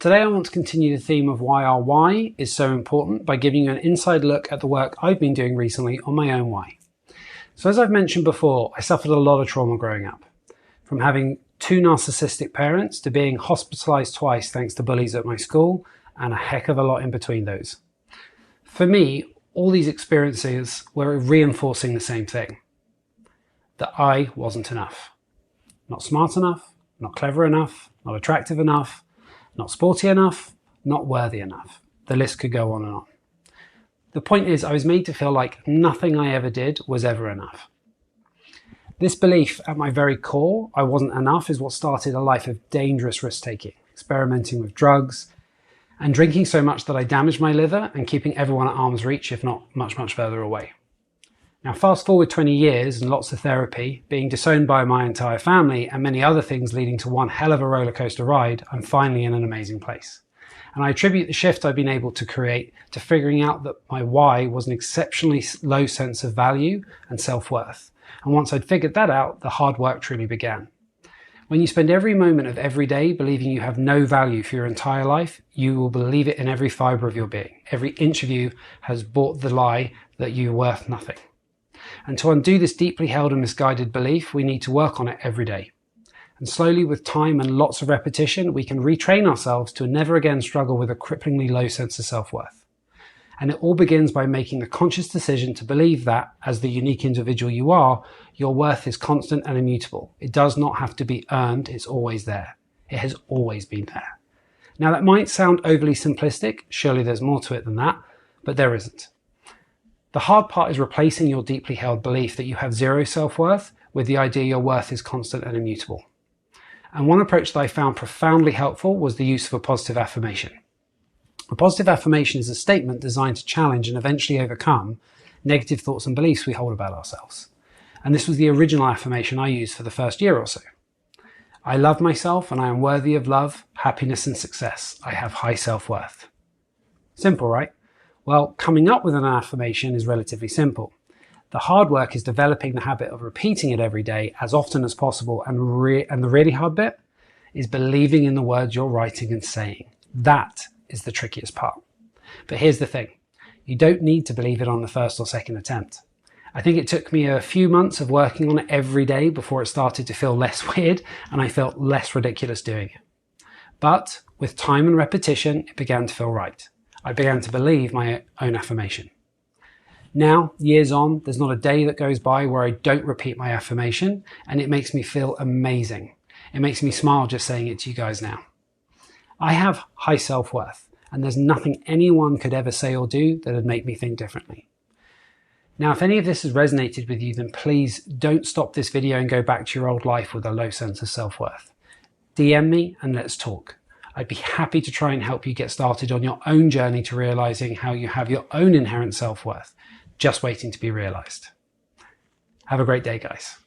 Today I want to continue the theme of why our why is so important by giving you an inside look at the work I've been doing recently on my own why. So as I've mentioned before, I suffered a lot of trauma growing up, from having 2 narcissistic parents to being hospitalized twice thanks to bullies at my school, and a heck of a lot in between those. For me, all these experiences were reinforcing the same thing, that I wasn't enough. Not smart enough, not clever enough, not attractive enough, not sporty enough, not worthy enough. The list could go on and on. The point is, I was made to feel like nothing I ever did was ever enough. This belief at my very core, I wasn't enough, is what started a life of dangerous risk-taking, experimenting with drugs, and drinking so much that I damaged my liver and keeping everyone at arm's reach, if not much, much further away. Now, fast forward 20 years and lots of therapy, being disowned by my entire family, and many other things leading to one hell of a roller coaster ride, I'm finally in an amazing place. And I attribute the shift I've been able to create to figuring out that my why was an exceptionally low sense of value and self-worth. And once I'd figured that out, the hard work truly began. When you spend every moment of every day believing you have no value for your entire life, you will believe it in every fibre of your being. Every inch of you has bought the lie that you're worth nothing. And to undo this deeply held and misguided belief, we need to work on it every day. And slowly, with time and lots of repetition, we can retrain ourselves to never again struggle with a cripplingly low sense of self-worth. And it all begins by making the conscious decision to believe that, as the unique individual you are, your worth is constant and immutable. It does not have to be earned, it's always there. It has always been there. Now, that might sound overly simplistic, surely there's more to it than that, but there isn't. The hard part is replacing your deeply held belief that you have zero self-worth with the idea your worth is constant and immutable. And one approach that I found profoundly helpful was the use of a positive affirmation. A positive affirmation is a statement designed to challenge and eventually overcome negative thoughts and beliefs we hold about ourselves. And this was the original affirmation I used for the first year or so. I love myself and I am worthy of love, happiness and success. I have high self-worth. Simple, right? Well, coming up with an affirmation is relatively simple. The hard work is developing the habit of repeating it every day as often as possible, and the really hard bit is believing in the words you're writing and saying. That is the trickiest part. But here's the thing. You don't need to believe it on the first or second attempt. I think it took me a few months of working on it every day before it started to feel less weird and I felt less ridiculous doing it. But with time and repetition, it began to feel right. I began to believe my own affirmation. Now, years on, there's not a day that goes by where I don't repeat my affirmation, and it makes me feel amazing. It makes me smile just saying it to you guys now. I have high self-worth, and there's nothing anyone could ever say or do that would make me think differently. Now, if any of this has resonated with you, then please don't stop this video and go back to your old life with a low sense of self-worth. DM me and let's talk. I'd be happy to try and help you get started on your own journey to realizing how you have your own inherent self-worth, just waiting to be realized. Have a great day, guys.